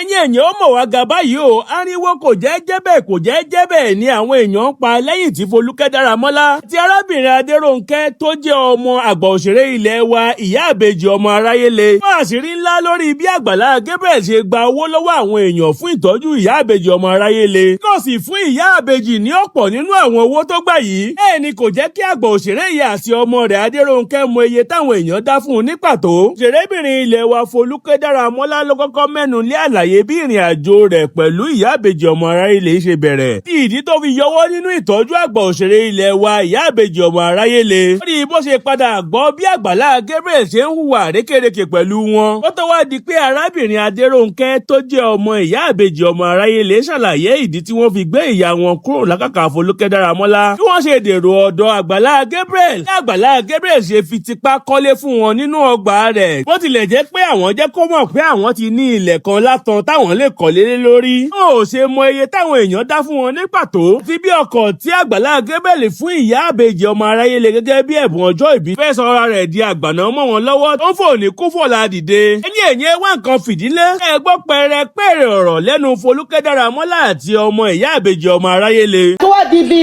ẹ̀yin èèyàn ó mọ̀ wá ga báyìí o ariwo kò jẹ́ jẹ́ bẹ́ẹ̀ ni àwọn èèyàn ń pa lẹ́yìn tí Foluke Daramola ti arábìnrin Adérónkẹ́ tó jẹ́ ọmọ àgbà òṣèré ilé wa ìyá Ibeji ọmọ Araye le fún àṣírí ńlá lórí bí Agbala Gabriel ṣe gba owó lọ́wọ́ àwọn èèyàn fún ìtọ́jú ìyá Ibeji ọmọ Araye le náà sì fún ìyá Ibeji ní ọ̀pọ̀ nínú àwọn owó tó gbà yìí bẹ́ẹ̀ ni kò jẹ́ kí àgbà òṣèré yìí àti ọmọ rẹ̀ Adérónkẹ́ mọ iye táwọn èèyàn dá fún un ní pàtó òṣèrébìnrin ilé wa Foluke Daramola ló kọ́kọ́ mẹ́nu lé àlàyé bí ìrìn àjò rẹ̀ pẹ̀lú ìyá Ibeji ọmọ Araye le ṣe bẹ̀rẹ̀ tí ìdí tó fi yọwọ́ nínú ìtọ́jú àgbà òṣèré ilé wa ìyá Ibeji ọmọ Araye le lórí bó ṣe padà gbọ́ bí Agbala Gabriel ṣe ń hùwà rékèrékè pẹ̀lú wọn ó tó wá di pé arábìnrin Adérónkẹ́ tó jẹ́ ọmọ ìyá Ibeji ọmọ Araye le ṣàlàyé ìdí tí wọ́n fi gbé ìyá wọn kúrò lákàkà Foluke Daramola bí wọ́n ṣe dèrò ọ̀dọ̀ Agbala Gabriel ní Agbala Gabriel ṣe fi tipá kọ́lé fún wọn nínú ọgbà rẹ̀ bó tilẹ̀ jẹ́ pé àwọn jẹ́ kó mọ̀ pé àwọn ti ní ilẹ̀ kan látàn táwọn lè kọ́lé lé lórí ó ṣe mọ iye táwọn èèyàn dá fún wọn ní pàtó ti bí ọkọ̀ tí Agbala Gabriel fún ìyá Ibeji ọmọ Araye le gẹ́gẹ́ bí ẹ̀bùn ọjọ́ ìbí fẹ́ sọra rẹ̀ di àgbàná mọ́ wọn lọ́wọ́ tó ń fò ní kú fọ̀la dìde ẹni èyàn wá nǹkan fìdílé ẹ gbọ́ pẹ̀rẹ̀pẹ̀rẹ̀ ọ̀rọ̀ lẹ́nu Foluke Daramola àti ọmọ ìyá Ibeji ọmọ Araye le. tó wá di bí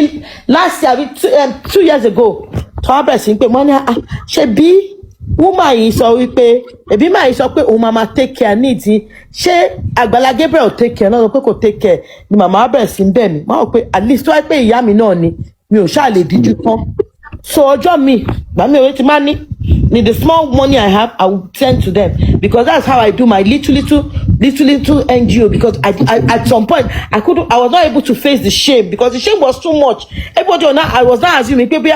last year 2 years ago tó wá bẹ̀rẹ̀ sí pé wọ́n ní ṣe bí woman yìí sọ wípé ẹbí máa yìí sọ pé òun máa take care needs ṣé Agbala Gabriel take care náà sọ pé kò take care ni màmá bẹ̀rẹ̀ sí bẹ̀ mí máa wò pé at least tó wá pé ìyá mi náà ni mi ò ṣáà lè díjú tán so ọjọ́ mi gbà mí òwe ti máa ní the small money I have I will send to them because that's how I do my little NGO because I at some point I was not able to face the shame because the shame was too much. Everybody on that I was not assuming pé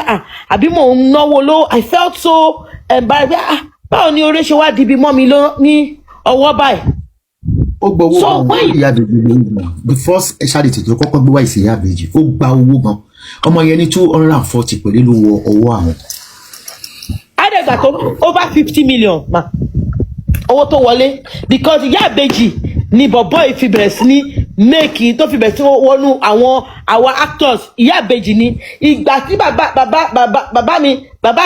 àbí mo ń náwó ló I felt so embarrassed báwo ni oore ṣe wá di bí mọ́ mi lọ ní ọwọ́ báyìí. Ó gba owó gan ìyá Ibeji the first charity tó kọ́kọ́ gbé wá ìsìyá Ibeji ó gba owó gan ọmọ yẹn ní 240 pẹ̀lú owó àwọn. Adega tó over 50 million ma owó tó wọlé because ìyá Ibeji ni bọ̀bọ́ ìfibẹ̀rẹ̀ sí ní méèkì tó fi bẹ̀rẹ̀ sí wọnú àwọn actors ìyá Ibeji ni ìgbà tí bàbá mi bàbá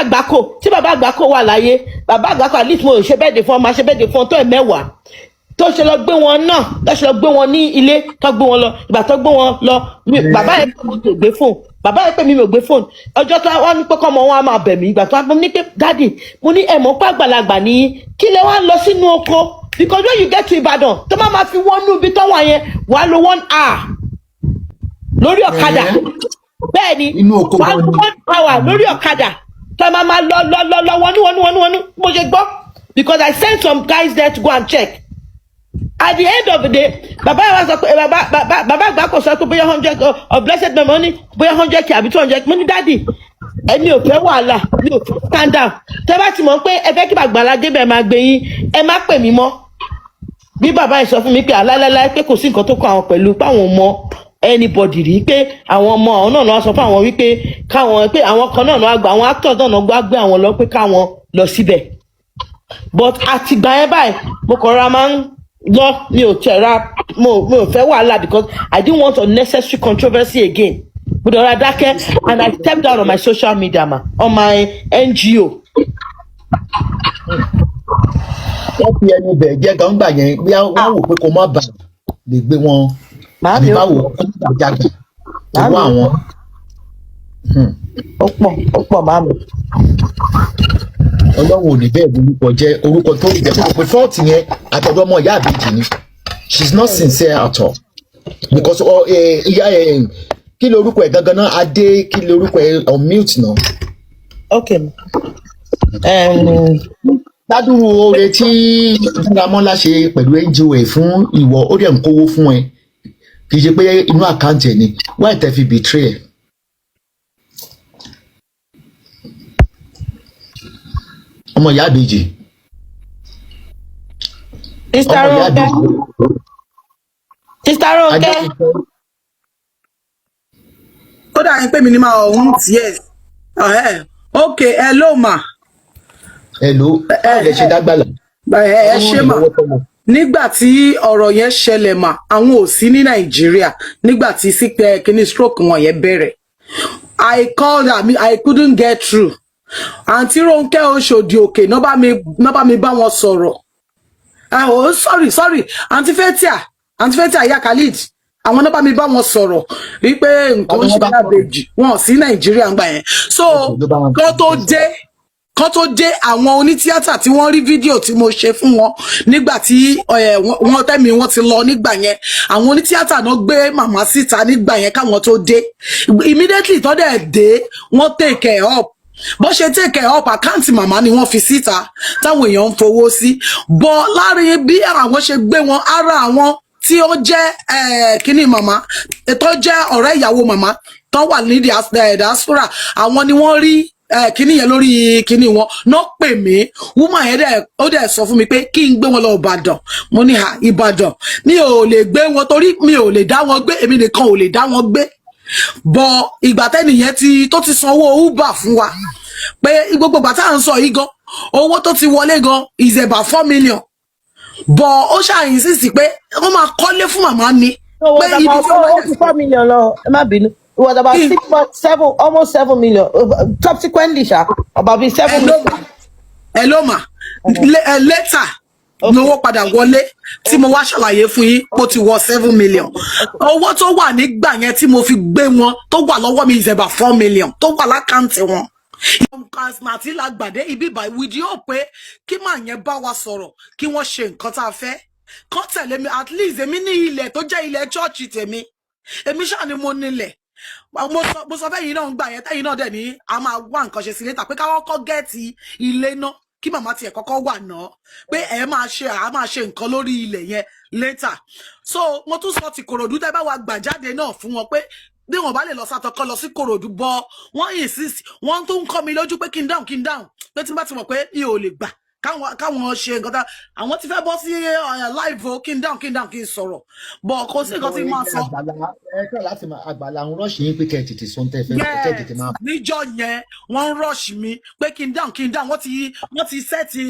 Àgbákò wà láyé bàbá Àgbákò at least mo ṣe bẹ́ẹ̀dẹ̀ fún ọmọ ṣe bẹ́ẹ̀dẹ̀ fún ọtọ́ ẹ̀10 tó ṣe lọ gbé wọn náà tó ṣe lọ gbé wọn ní ilé tó gbé wọn lọ ìgbà tó gbé wọn lọ bàbá yẹn tó gbé fóònù bàbá yẹn pè mí mi ò gbé fóònù ọjọ́ tó wá ní pé kọ́mọ wọn á máa bẹ̀ mí ìgbà tó wá ní pé dáàdì mo ní ẹ̀mọ́ pa àgbàlagbà nìyí kí lẹ wá lọ sínú oko because when you get to Ìbàdàn tó máa fi wọ́n nú ibi tó wà yẹn wàá lo 1 hour lórí ọ̀kadà bẹ́ẹ̀ ni wàá lo 1 hour lórí ọ̀kadà tó máa lọ wọnú mo ṣe gbọ́ because I sent some guys there to go and check. At the end of the day, Baba Àgbákò sọ pé bóyá 100 of blessed memory bóyá 100k àbí 200 mo ní daddy èmi ò fẹ́ wàhálà mi ò fẹ́ stand down tẹ́ bá ti mọ̀ pé ẹ fẹ́ kí Agbala Gabriel máa gbé yín ẹ má pè mí mọ́ bí bàbá yìí sọ fún mi pé alálálá pé kò sí nǹkan tó kọ àwọn pẹ̀lú páwọn ọmọ anybody rí pé àwọn ọmọ àwọn náà lọ sọ fún àwọn wípé káwọn pé àwọn kan náà lọ àgbà àwọn actors náà gbọ́ gbé àwọn lọ pé káwọn lọ síbẹ̀ but àtìgbà yẹn báyìí mo kàn ra máa ń lọ mi ò fẹ́ wàhálà because I didn't want unnecessary controversy again mo dọ̀rọ̀ dákẹ́ and I stepped down on my social media on my NGO. wọ́n fi ẹnu bẹ̀ jẹ́ gan gbà yẹn bí wọ́n wò pé kò má bà lè gbé wọn àbí báwo kó ní ìjàgbá owó àwọn. ó pọ̀ màmí. Ọlọ́run ò ní bẹ́ẹ̀ orúkọ jẹ́ orúkọ tó jẹ́ pé fọ́ọ̀tì yẹn àtọ̀dọ̀ ọmọ ìyá Ibeji ni she's not sincere at all because kí lorúkọ ẹ̀ gangan náà Adé kí lorúkọ ẹ̀ on mute náà. Okay. Ládùúgbò oore tí Daramola ṣe pẹ̀lú NGO ẹ̀ fún ìwọ ó dẹ̀ ń kówó fún ẹ kì í ṣe pé inú àkáǹtì ẹ̀ ni why tẹ́ fi betray ẹ̀. ọmọ ìyá Ibeji. Sister Ronke. Ó dà yín pé mi ní máa ọ̀hún yes. Okay, hello ma. Hello, ẹ ṣe dágbàlà. Ẹ ṣe mà. Nígbà tí ọ̀rọ̀ yẹn ṣẹlẹ̀ mà, àwọn ò sí ní Nàìjíríà nígbà tí kíní stroke wọn yẹn bẹ̀rẹ̀. I called her, I couldn't get through. Àǹtí Ronke Oṣòdì Òkè náà bá mi bá wọn sọ̀rọ̀. Oh, sorry àǹtí Fathia ìyá Khalid àwọn náà bá mi bá wọn sọ̀rọ̀ wípé nǹkan ń ṣe Ìyábẹ̀jì wọn sí Nàìjíríà ń gbà yẹn so kán tó dé àwọn onítíátà tí wọ́n rí fídíò tí mo ṣe fún wọn nígbà tí wọ́n tẹ́mi wọ́n ti lọ nígbà yẹn àwọn onítíátà náà gbé màmá síta nígbà yẹn káwọn tó dé immediately tó dẹ̀ dé wọ́n take it up bó ṣe take up àkáǹtì màmá ni wọ́n fi síta táwọn èèyàn ń fowó sí bọ́ láàrin bí àwọn ṣe gbé wọn ara àwọn tí ó jẹ́ kíní màmá tó jẹ́ ọ̀rẹ́ ìyàwó màmá tó wà ní diaspora àwọn ni wọ́n rí kíní yẹn lórí kíní wọn náà pè mí woman yẹn ó dẹ̀ sọ fún mi pé kí n gbé wọn lọ Ìbàdàn mo ní Ìbàdàn mi ò lè gbé wọn torí mi ò lè dá wọn gbé èmi nìkan ò lè dá wọn gbé bọ ìgbà tẹ́nìyẹn tó ti sanwó Uber fún wa pé gbogbo ìgbà tá à ń sọ yìí gan owó tó ti wọlé gan is about 4 million bọ ó ṣàyìn sí pé wọ́n máa kọ́lé fún màmá mi. pé ibi tí wọ́n ti 4 million lọ ẹ má bínú it was about 6.7 almost 7 million subsequently about 7 million. Hello ma later lówó padà wọlé tí mo wá ṣàlàyé fún yín kó ti wọ 7 million owó tó wà nígbà yẹn tí mo fi gbé wọn tó wà lọ́wọ́ mi is about 4 million tó wà lákàntì wọn. àti làgbàdé ibi ìbàyí wìdí ó pé kí màá yẹn bá wa sọ̀rọ̀ kí wọ́n ṣe nǹkan tá a fẹ́ kán tẹ̀lé mi at least èmi ní ilẹ̀ tó jẹ́ ilẹ̀ chọ́ọ̀chì tèmi èmi ṣáà ni mo nílẹ̀ mo sọ fẹ́ yìí náà ń gbà yẹn tẹ́yìn náà dẹ̀ ní a máa wá nǹkan ṣe sí létà pé káwọn kọ́ gẹ́ẹ̀tì ilé náà kí màmá tiẹ̀ kọ́kọ́ wà náà pé ẹ máa ṣe nǹkan lórí ilẹ̀ yẹn later so mo tún sọ ti Kòròdú tẹ́ bá wa gbà jáde náà fún wọn pé bí wọn bá lè lọ sátọkọ lọ sí Kòròdú bọ wọn insist wọn tó ń kọ́ mi lójú pé kí n dáhùn pé tí n bá ti mọ̀ pé mi ò lè gbà káwọn ṣe nǹkan tá àwọn ti fẹ́ bọ́ sí live o kí n dáhùn kí n sọ̀rọ̀ bọ̀ kò sí nǹkan tí máa sọ. ẹ̀ka láti máa Àgbàlá ń rọ́ọ̀ṣì yín pé kẹ́ ẹ̀ tètè sọ ń tẹ́ fẹ́ kẹ́ ẹ̀ tètè máa. níjọ́ yẹn wọ́n ń rọ́ọ̀ṣì mi pé kí n dáhùn wọ́n ti sẹ́ẹ̀tì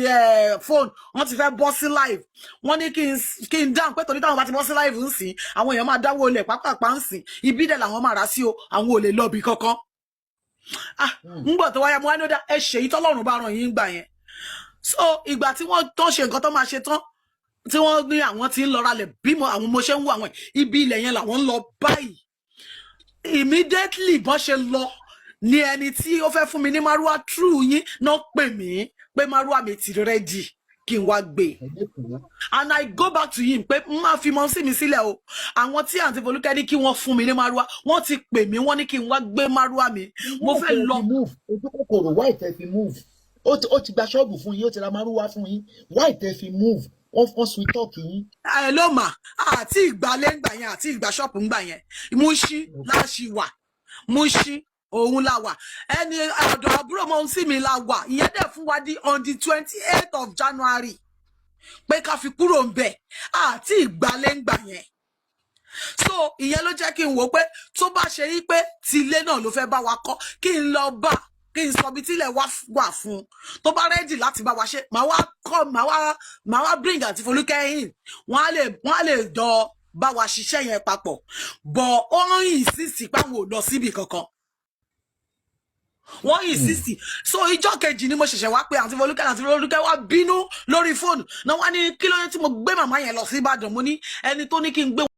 fóònù wọ́n ti fẹ́ bọ́ sí live wọ́n ní kí n dáhùn pé torí táwọn bá ti bọ́ sí live ń sìn àwọn èèyàn máa dáwọ́ ilẹ̀ pápápá ń sìn ibi dẹ̀ làwọn máa rà sí o àwọn ò lè lọ bí kankan. ń gbọ́ tó wáyà mo wá ní ó dá ẹ ṣèyí tọ́lọ́run bá ràn yín gbà yẹn so ìgbà tí wọ́n tó ṣe nǹkan tó máa ṣe tán tí wọ́n ní àwọn tí ń lọ ralẹ̀ bímọ àwọn mo ṣe ń wo àwọn ibi ilẹ̀ yẹn làwọn ń lọ báyìí immediately bọ́n ṣe lọ ní ẹni tí ó fẹ́ fún mi ní márúwá true yín náà pè mí pé márúwá mi ti ready kí n wá gbé and I go back to him pé má fi mọ́ sí mi sílẹ̀ o àwọn tí àǹtí Folúkẹ́ ní kí wọ́n fún mi ní márúwá wọ́n ti pè mí wọ́n ní kí n wá gbé márúwá mi mo fẹ́ lọ. ojú kòkòrò why tẹ́ fi move ó ti gba ṣọ́ọ̀bù fún yín ó ti ra márúwá fún yín why tẹ́ fi move wọ́n sweet talk yín. ẹ ló mà àti ìgbàlẹ̀ ńgbà yẹn àti ìgbà ṣọ́ọ̀pù ńgbà yẹn Mushin láṣì wà Mushin òun la wà ẹni ọ̀dọ̀ àbúrò mọ́ sí mi la wà ìyẹn dẹ̀ fún wa di on the 28th of January pé ká fi kúrò ń bẹ̀ àti ìgbàlẹ̀ ńgbà yẹn so ìyẹn ló jẹ́ kí n wò pé tó bá ṣe yí pé tilé náà ló fẹ́ bá wa kọ́ kí n lọ bá kí n sọ bí tílẹ̀ wà fún tó bá rẹ́dì láti bá wa ṣe màá wá bring àti Folúkẹ́ in wọ́n á lè jọ bá wa ṣiṣẹ́ yẹn papọ̀ bọ̀ ó ń insist páwọn ò lọ síbi kankan wọ́n insist so ìjọ́ kejì ni mo ṣẹ̀ṣẹ̀ wá pé àti Folúkẹ́ wá bínú lórí fóònù náà wá ní kí ló dé tí mo gbé màmá yẹn lọ sí Ìbàdàn mo ní ẹni tó ní kí n gbé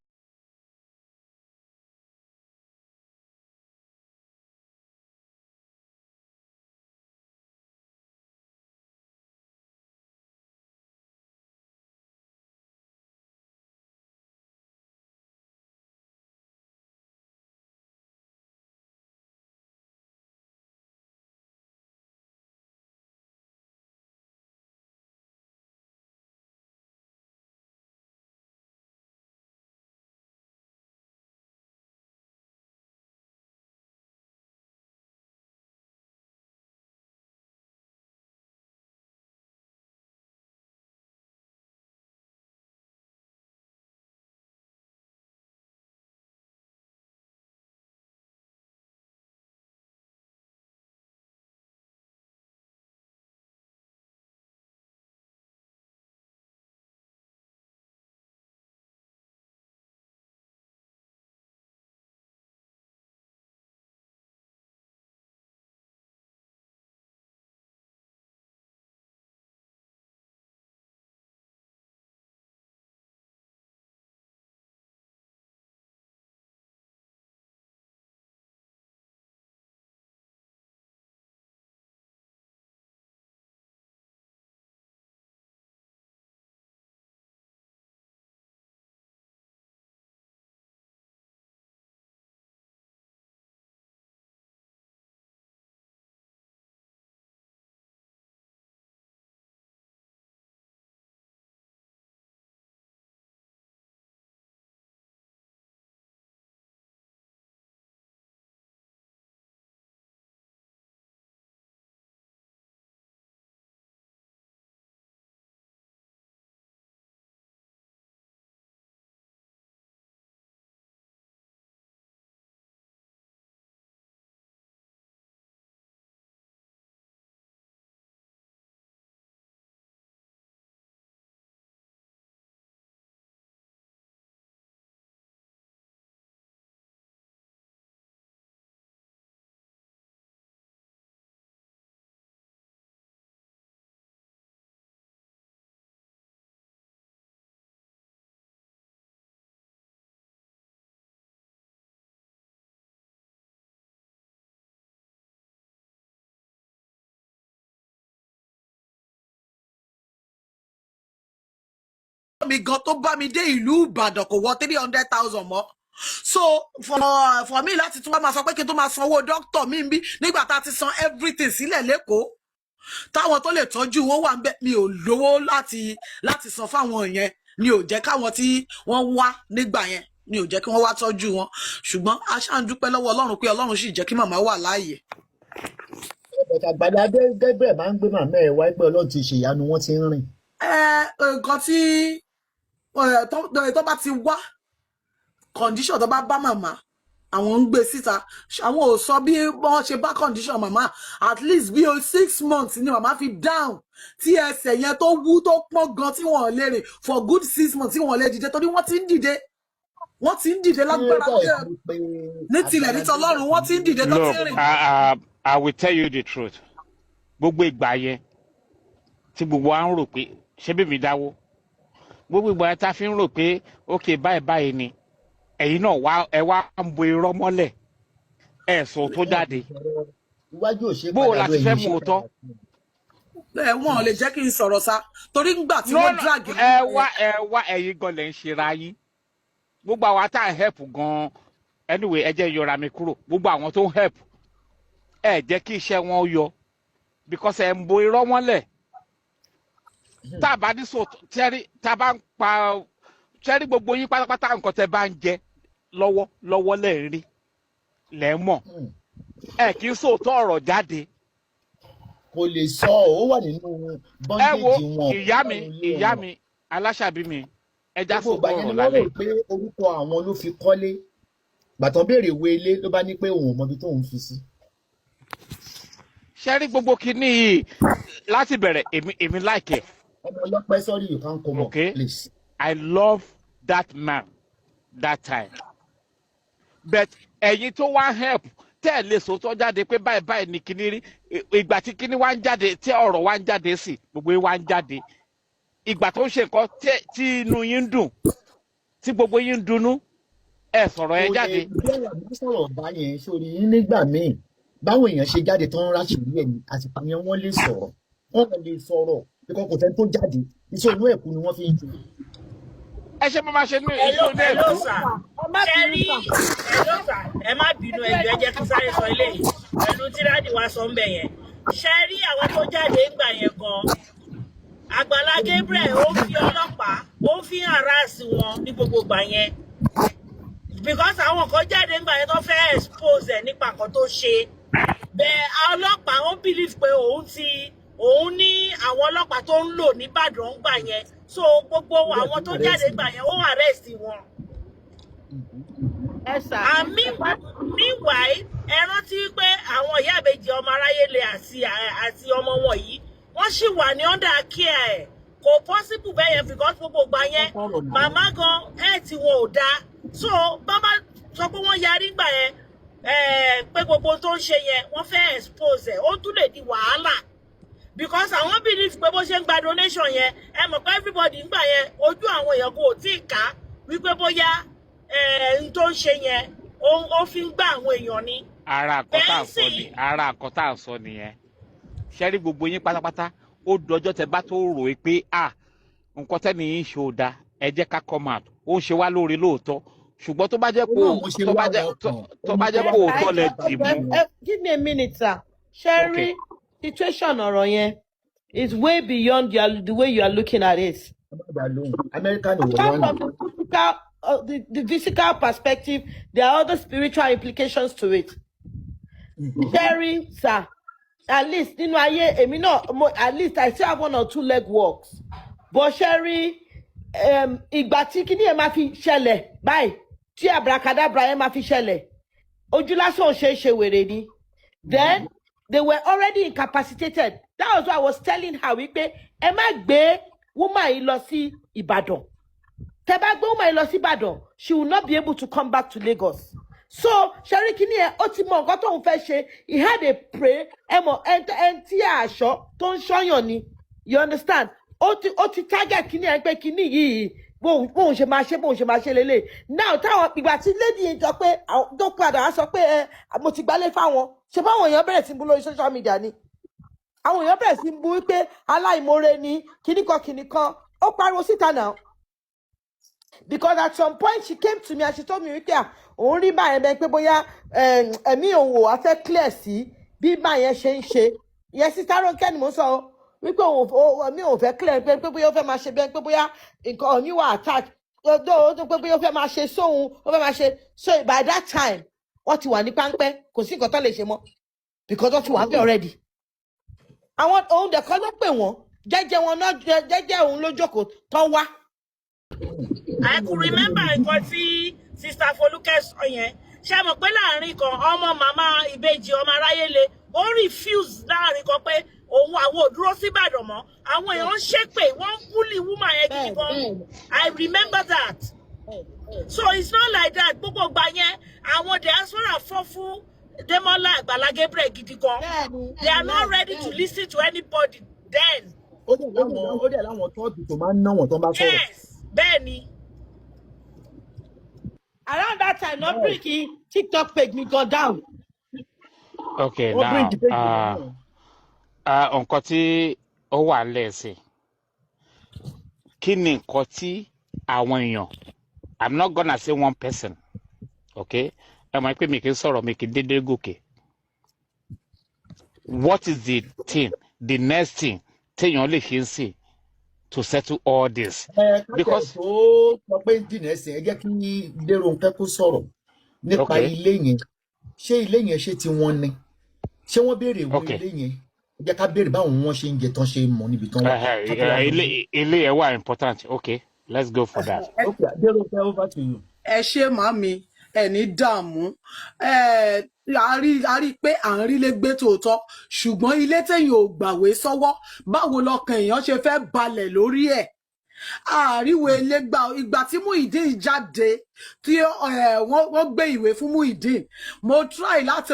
mi gan tó bá mi dé ìlú Ìbàdàn kò wọ 300,000 mọ́. So for me láti tún wá máa sọ pé kí n tó máa sanwó doctor mi bí nígbà tá a ti san everything sílẹ̀ lẹ́kọ̀ọ́ táwọn tó lè tọ́jú wọn wà ń bẹ̀ mi ò lówó láti san fáwọn yẹn ni ò jẹ́ káwọn tí wọ́n wá nígbà yẹn ni ò jẹ́ kí wọ́n wá tọ́jú wọn ṣùgbọ́n a ṣáà ń dúpẹ́ lọ́wọ́ Ọlọ́run pé Ọlọ́run sì jẹ́ kí màmá wà láàyè. Àgbàlá Gabriel máa ń gbé màmá ẹ̀ wá pé Ọlọ́run ti ṣèyanu wọn ti ń rìn. Nǹkan tí tó bá ti wá condition tó bá bá màmá àwọn ń gbé síta àwọn ò sọ bí wọ́n ṣe bá condition màmá at least bí 6 months ni màmá fi down tí ẹsẹ̀ yẹn tó wú tó pọ́n gan tí wọ́n lè rìn for good 6 months tí wọ́n lè dìde torí wọ́n ti ń dìde lágbára ní tilẹ̀ ní tọlọ́run wọ́n ti ń dìde tó ti rìn. I will tell you the truth. Gbogbo ìgbà yẹn tí gbogbo wa ń rò pé ṣé bí mi dáwó gbogbo ìgbà yẹn tá a fi ń rò pé ok báyìí ni ẹ̀yin náà ẹ wá ń bo irọ́ mọ́lẹ̀ ẹ̀sùn tó jáde bó o láti fẹ́ mú o tọ́. Wọ́n lè jẹ́ kí n sọ̀rọ̀ sá torí ńgbà tí wọ́n drag. ẹ wá ẹ̀yin gan lẹ̀ ń ṣera yín gbogbo àwa tá à ń help gan anyway ẹ jẹ́ yọra mi kúrò gbogbo àwọn tó ń help ẹ jẹ́ kí iṣẹ́ wọn yọ because ẹ ń bo irọ́ mọ́lẹ̀ tá a bá ní so tẹ́rí tá a bá ń pa tẹ́rí gbogbo yín pátápátá nǹkan tẹ́ bá ń jẹ lọ́wọ́ lẹ́ ń rí lẹ́ ń mọ̀ ẹ kì í sòótọ́ ọ̀rọ̀ jáde. Kò lè sọ ó wà nínú bọ́ndéèjì wọn. ìyá mi aláṣàbí mi ẹja sòótọ́ ọ̀rọ̀ gbogbo ìgbà yẹn ni wọ́n lálẹ́. rò pé orúkọ àwọn ló fi kọ́lé gbàtàn béèrè ìwé ilé ló bá ní pé òun ò mọbi tóun fi sí. ṣé rí gbogbo kinní yìí láti bẹ̀rẹ̀ èmi láìkẹ́. ọmọ ọlọ́pẹ́ sorry you can't come up please. I love that man that time but ẹ̀yin tó wá help tẹ́ ẹ̀ lè sòótọ́ jáde pé báyìí ni kinní rí ìgbà tí kinní wá ń jáde tí ọ̀rọ̀ wá ń jáde sí gbogbo yín wá ń jáde ìgbà tó ń ṣe nǹkan tí inú yín ń dùn tí gbogbo yín ń dunnú ẹ sọ̀rọ̀ ẹ jáde. mo sọ̀rọ̀ báyẹn sórí yín nígbà míì báwọn èèyàn ṣe jáde tó ń ráṣìírí ẹ̀ ní àsìkò yẹn wọ́n lè sọ̀rọ̀ kíkọ́ kò tẹ́ tó jáde iṣẹ́ inú ẹ̀kú ni wọ́n fi ń jù. ẹ ṣe máa ṣe ní iṣẹ́ inú ẹ̀kú. ẹ má bínú ẹjọ́ ẹ jẹ́ kí sáré sọ eléyìí pẹ̀lú tíráàdì wa sọ ń bẹ̀ yẹn ṣe rí àwọn tó jáde ńgbà yẹn gan Àgbàlá Gabriel ó fi ọlọ́pàá ó fi harass wọn ní gbogbo ìgbà yẹn because àwọn kan jáde ńgbà yẹn tó fẹ́ expose ẹ̀ nípa nǹkan tó ṣe bẹ́ẹ̀ ọlọ́pàá wọ́n believe pé òun ní àwọn ọlọ́pàá tó ń lò nìbàdàn ńgbà yẹn so gbogbo àwọn tó jáde ńgbà yẹn ó arrest wọn. Meanwhile ẹ rántí pé àwọn ìyá ìbejì ọmọ aráyé lè àti ọmọ wọn yìí wọ́n sì wà ní under care ẹ̀ kò possible bẹ́ẹ̀ yẹn because gbogbo ìgbà yẹn màmá gan health wọn ò dáa so bàbá sọ pé wọ́n yarí gbà yẹn pé gbogbo tó ń ṣe yẹn wọ́n fẹ́ expose ẹ̀ ó tún lè di wàhálà because àwọn believe pé bó ṣe ń gba donation yẹn ẹ mọ̀ pé everybody ń gbà yẹn ojú àwọn èèyàn kò tí ì ká wípé bóyá n tó ń ṣe yẹn ó fi ń gbà àwọn èèyàn ni. ara nǹkan tá à ń sọ nìyẹn ṣẹ́rí gbogbo yín pátápátá ó dọjọ́ tẹ bá tó rò é pé nǹkan tẹ́ni yín ṣe ò dáa ẹ jẹ́ ká come out ó ń ṣe wá lóore lóòótọ́ ṣùgbọ́n tó bá jẹ́ kó òótọ́ lẹ dì mú. Give me a minute sir ṣẹ́rí situation ọ̀rọ̀ yẹn is way beyond the way you are looking at it. Apart from the physical perspective, there are other spiritual implications to it. Jerry, sir, at least nínú ayé èmi náà at least I still have 1 or 2 leg walks. But Sherry, ìgbà tí kíní ẹ̀ máa fi ṣẹlẹ̀ báyìí tí abracadabra ẹ̀ máa fi ṣẹlẹ̀ ojú lásán ò ṣe wèrè ni. Then they were already incapacitated. That was why I was telling her wípé ẹ má gbé woman yìí lọ sí Ìbàdàn. Tẹ́ bá gbé woman yìí lọ sí Ìbàdàn, she will not be able to come back to Lagos. So Sherry kini ẹ ó ti mọ nǹkan tó ń fẹ́ ṣe. He had a pray ẹn tí aṣọ tó ń ṣọyàn ni. You understand? Ó ti target kini ẹ pé kini yìí bóun ṣe máa ṣe lélẹ̀. Now táwọn ìgbà tí lady yìí jọ pé tó padà á sọ pé mo ti gbálé fáwọn ṣe báwọn èèyàn bẹ̀rẹ̀ sí bú lórí social media ni. Àwọn èèyàn bẹ̀rẹ̀ sí bú wípé aláìmoore ni kíníkan ó pariwo síta náà. Because at some point she came to me and she told me wípé òun rí báyẹn bẹ́ẹ̀ pé bóyá ẹ̀mí òun ò wá fẹ́ clear sí bí báyẹn ṣe ń ṣe. Ìyẹn Sister Ronke ni mo sọ wípé ẹ̀mí òun fẹ́ clear pé bóyá ó fẹ́ máa ṣe bẹ́ẹ̀ pé bóyá nǹkan òní wà attack. Ó tó pé bóyá ó fẹ́ máa ṣe sóhun ó fẹ́ máa ṣe. So by that time wọ́n ti wà ní páńpẹ́ kò sí nǹkan tó lè ṣe mọ́ because wọ́n ti wà ń bẹ̀ already. Àwọn òun dẹ̀ kọ́ ló pè wọ́n jẹ́jẹ́ wọn náà jẹ́jẹ́ òun ló jókòó tán wá. I could remember nǹkan tí Sister Foluke sọ yẹn. Ṣé mọ̀ pé láàrin kan ọmọ màmá Ibeji ọmọ Araye le ó refuse láàrin kan pé òun àwọn ò dúró sí Ìbàdàn mọ́. Àwọn èèyàn ń ṣépè wọ́n ń bully woman yẹn gidi gan. I remember that. So it's not like that. Gbogbo gbà yẹn àwọn diaspora fọ́ fún Daramola Agbala Gabriel gidi gan. They are not ready to listen to anybody then. Ó dẹ̀ láwọn tọ́ọ̀tù tó máa ń ná wọn tó bá sọ̀rọ̀. Yes, bẹ́ẹ̀ni. Around that time, not breaking TikTok page me go down. Okay, now nǹkan tí ó wà lẹ́sìn kí ni nǹkan tí àwọn èèyàn I'm not gonna say one person, okay? Ẹ mọ̀ pé mi kì í sọ̀rọ̀ mi kì í dédé gòkè. What is the thing, the next thing téèyàn lè ṣe ń sìn to settle all this? Because tó sọ pé dìnnà ẹsẹ̀ ẹ jẹ́ kí Daramola kó sọ̀rọ̀ nípa ilé yẹn. Ṣé ilé yẹn ṣe ti wọ́n ni? Ṣé wọ́n béèrè ìwé ilé yẹn? Ẹ jẹ́ ká béèrè báwọn wọ́n ṣe ń jẹ tán ṣe mọ̀ níbi tán wà. Ilé ẹ̀ wà important. Okay, let's go for that. Okay, Daramola, over to you. Ẹ ṣé màmí ẹ ní dààmú a rí pé à ń rí lé gbé tòótọ́ ṣùgbọ́n ilé téèyàn ò gbàwé sọ́wọ́ báwo lọkàn èèyàn ṣe fẹ́ balẹ̀ lórí ẹ̀ àríwé ilé ìgbà tí Muyideen jáde tí wọ́n gbé ìwé fún Muyideen mo try láti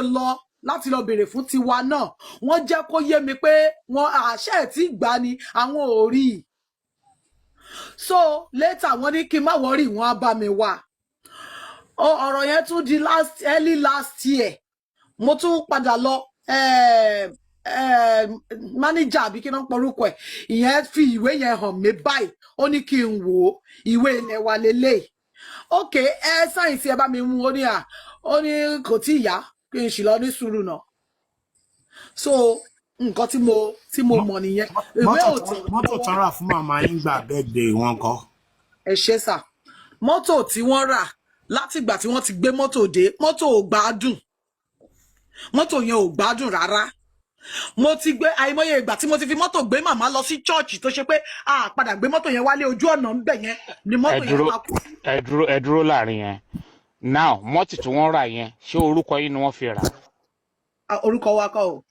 lọ béèrè fún tiwa náà wọ́n jẹ́ kó yé mi pé wọ́n àṣẹ tí gbà ni àwọn ò rí so later wọ́n ní kí n má wọrí wọn á bá mi wá ọ̀rọ̀ yẹn tún di early last year mo tún padà lọ manager àbí kí n porúkọ ẹ̀ ìyẹn fi ìwé yẹn hàn mí báyìí ó ní kí n wò ó ìwé ilẹ̀ wa lélẹ̀ okay sáyẹ̀nsì ẹ bá mi mú ó ní kò tí ì yá kí n sì lọ ní sùúrù náà so nǹkan tí mo mọ̀ nìyẹn ìwé òtí. mọ́tò tán rà fún màmá yín gbà birthday wọn kọ́. ẹ ṣé sà mọ́tò tí wọ́n rà láti ìgbà tí wọ́n ti gbé mọ́tò dé mọ́tò ò gbádùn mọ́tò yẹn ò gbádùn rárá mo ti gbé àìmọye ìgbà tí mo ti fi mọ́tò gbé màmá lọ sí chọ́ọ̀chì tó ṣe pé a padà gbé mọ́tò yẹn wálé ojú ọ̀nà ń bẹ̀ yẹn ni mọ́tò yẹn máa kú. ẹ dúró láàrin yẹn now mọ́tò tí wọ́n rà yẹn ṣé orúkọ yín ni wọ́n fi rà? orúkọ wa kọ́ o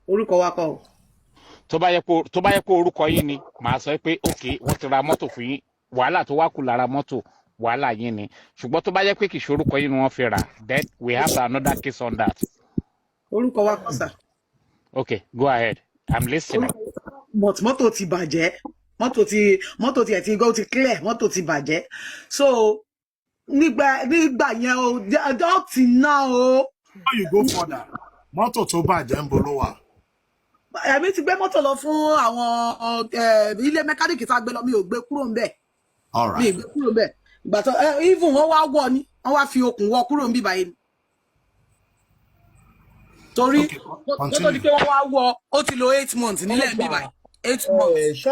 orúkọ wa kọ́ o. tó bá yẹ pé orúkọ yín ni màá sọ pé ok wọ́n ti ra mọ́tò fún yín wàhálà tó wá kù lára mọ́tò wàhálà yín ni ṣùgbọ́n tó bá yẹ pé kì í ṣe orúkọ yín ni wọ́n fi rà then we have another case on that. orúkọ wa kọ́ sà. Okay, go ahead, I'm listening. but mọ́tò ti bàjẹ́ mọ́tò ti ẹ̀ ti go ti clear mọ́tò ti bàjẹ́ so nígbà yẹn o ọjọ́ ti ná o. how you go further mọ́tò tó bàjẹ́ ń bolo wà. èmi ti gbé mọ́tò lọ fún àwọn ilé mẹkáníìkì tá a gbé lọ mi ò gbé kúrò ń bẹ̀. mi ò gbé kúrò ń bẹ̀ ìgbà tó even wọ́n wá wọ̀ ni wọ́n wá fi okùn wọ kúrò ń bí báyìí. torí tó di pé wọ́n wá wọ ó ti lo 8 months nílẹ̀ bí báyìí 8 months.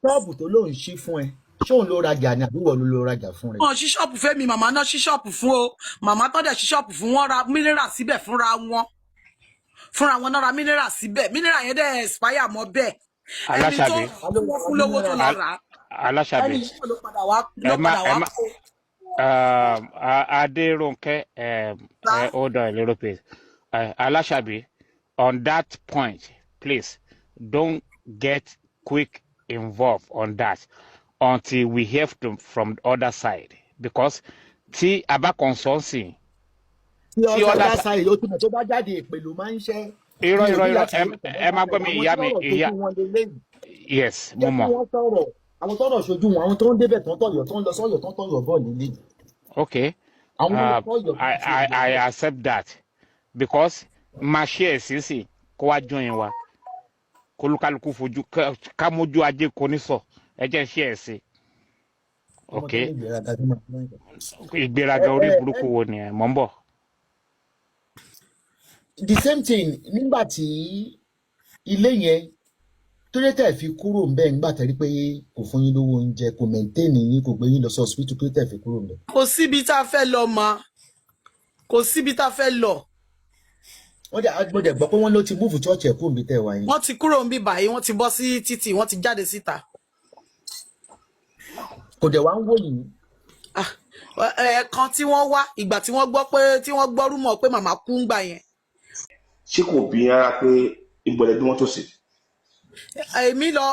ṣọ́ọ̀bù tó lóun ṣí fún ẹ ṣé òun ló rajà ni àbí wọ́n ló rajà fún rẹ. wọ́n ṣí ṣọ́ọ̀bù fẹ́mi màmá náà ṣí ṣọ́ọ̀bù fún o màmá tó dẹ̀ ṣí ṣọ́ọ̀bù fún wọn ra mineral síbẹ̀ fúnra wọn náà ra mineral síbẹ̀ mineral yẹn dẹ̀ expire mọ́ bẹ́ẹ̀ ẹni tó wọ́n fún lówó tó lọ rà á Aláṣàbí ló padà wá kó. Adérónkẹ́ hold on a little bit. Alashabi, on that point, please don't get quick involved on that until we hear from the other side, because tí a bá consulting. Tí other side ó túnbọ̀ tó bá jáde ìpèlú máa ń ṣe. Irọ́ ẹ máa gbọ́ mi ìyá mi ìyá. Yes, mo mọ̀. Àwọn tọ́rọ̀ ṣojú wọn, àwọn tó ń débẹ̀ tán tọ̀yọ̀ tó ń lọ sọ́yọ̀ tán tọ̀yọ̀ bọ̀ nílé. Okay, I accept that, because máa ṣe ẹ̀sìnsìn kó wá join wa kólúkálukú fojú ká mójú ajé kò ní sọ ẹ jẹ́ ṣe ẹ̀sìn ọmọ ok tó ní ìgbéraga tó máa ń lọ. ìgbéraga orí burúkú wo ni ẹ mọ̀ ń bọ̀. The same thing nígbà tí ilé yẹn tó lè tẹ̀ fi kúrò ń bẹ̀ nígbà tẹ̀ rí pé kò fún yín lówó oúnjẹ kò maintain yín kò gbé yín lọ sí hospital tó lè tẹ̀ fi kúrò ń bẹ̀. kò síbi tá a fẹ́ lọ mà kò síbi tá a fẹ́ lọ. Mo dẹ̀ gbọ́ pé wọ́n ló ti múùfù church ẹ̀ kúrò níbi tẹ̀ wá yín. wọ́n ti kúrò níbí báyìí wọ́n ti bọ́ sí títì wọ́n ti jáde síta. Kò dẹ̀ wá ń wò yín. ẹ̀ẹ̀kan tí wọ́n wá ìgbà tí wọ́n gbọ́ pé tí wọ́n gbọ́ rúmọ̀ pé màmá kú ń gbà yẹn. ṣé kò bí rárá pé ìbọ̀lẹ̀ bí mọ́tò sí. èmi lọ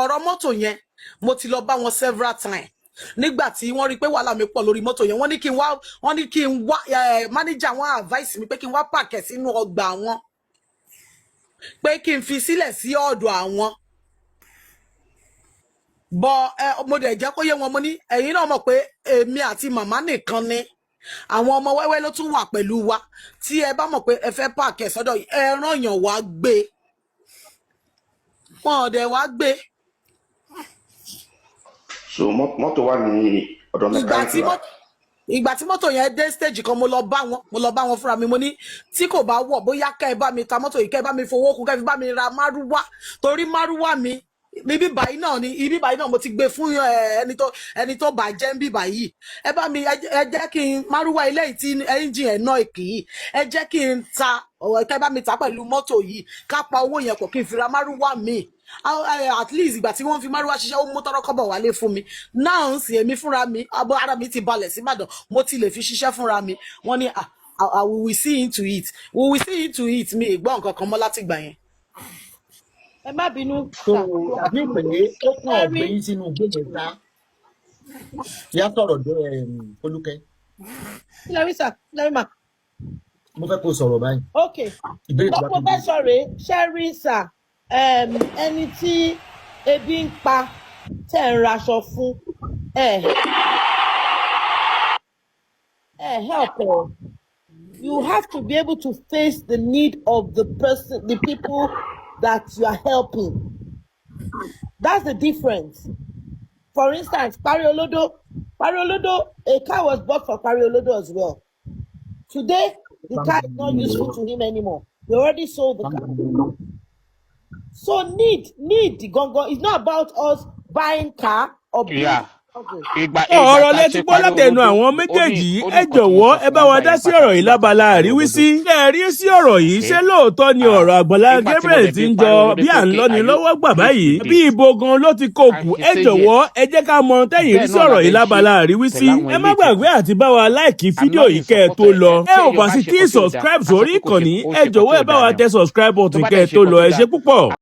ọ̀rọ̀ mọ́tò yẹn mo ti lọ bá wọn several times nígbà tí wọ́n rí i pé wàhálà mi pọ̀ lórí mọ́tò yẹn wọ́n ní kí n wá manager wọn advice mi pé kí n wá pàkẹ́ sínú ọgbà wọn pé kí n fi sílẹ̀ sí ọ̀dọ̀ àwọn bọ́ mo dẹ̀ jẹ́ kó yé wọn mo ní ẹ̀yin náà mọ̀ pé èmi àti màmá nìkan ni àwọn ọmọ wẹ́wẹ́ ló tún wà pẹ̀lú wa tí ẹ bá mọ̀ pé ẹ fẹ́ pàkẹ́ sọ́dọ̀ ẹ ràn yàn wá gbé wọn ò dẹ̀ wá gbé. so mọ́tò wà ní ọ̀dọ̀ mẹkáníìkì wa. ìgbà tí mọ́tò yẹn dé stage kan mo lọ bá wọn fúnra mi mo ní tí kò bá wọ̀ bóyá kẹ́ ẹ bá mi ta mọ́tò yìí kẹ́ ẹ bá mi fowó kù kẹ́ ẹ fi bá mi ra márúwá torí márúwá mi ibi báyìí náà mo ti gbé fún ẹni tó bàjẹ́ ń bí báyìí ẹ bá mi ẹ jẹ́ kí n márúwá ilé yìí tí ẹ́ńjìn ẹ̀ náà kì í ẹ jẹ́ kí n ta kẹ́ ẹ bá mi ta pẹ̀lú mọ́tò yìí ká pa owó yẹn pọ̀ kí n fi ra márúwá mi at least ìgbà tí wọ́n fi márúwá ṣiṣẹ́ ó mú tọ́rọ́ kọ́bọ̀ wálé fún mi náà ń sìn èmi fúnra mi ara mi ti balẹ̀ sí Ìbàdàn mo ti lè fi ṣiṣẹ́ fúnra mi wọ́n ní we will see into it mi ìgbọ́ nǹkan kan mọ́ látìgbà yẹn. ẹ má bínú. So àbí pé ó kàn gbé yín sínú gbèjè ta ìyá sọ̀rọ̀ dé Fọlúkẹ́. lẹ́rìí mà. Mo fẹ́ kó sọ̀rọ̀ báyìí. ok mo fẹ́ sọ̀rọ̀ ṣẹ́rí sà ẹni tí ebi ń pa tẹ̀ ń raṣọ fún help her. You have to be able to face the need of the person, the people that you are helping. That's the difference. For instance, Pariolodo, a car was bought for Pariolodo as well. Today, the car is not useful to him anymore. They already sold the car. So need the gongo. It's not about us buying car or building. Ọ̀rọ̀ létí gbọ́ látẹnu àwọn méjèèjì ẹ jọ̀wọ́ ẹ bá wa dá sí ọ̀rọ̀ yìí lábala àríwísí. Ṣé ẹ rí sí ọ̀rọ̀ yìí ṣé lóòótọ́ ni ọ̀rọ̀ Àgbàlá Gabriel ti ń jọ bí à ń lọ́ni lọ́wọ́ gbà báyìí? Bí ibo gan ló ti kó kù ẹ jọ̀wọ́ ẹ jẹ́ ká mọ tẹ́yìn rí sí ọ̀rọ̀ yìí lábala àríwísí. Ẹ má gbàgbé àti bá wa láìkí fídíò yìí kẹ́ ẹ tó lọ. Ẹ ò bá sì tí subscribe sórí ìkànnì ẹ jọ̀wọ́ ẹ bá wa tẹ subscribe button kẹ́ ẹ tó lọ ẹ ṣé púpọ̀.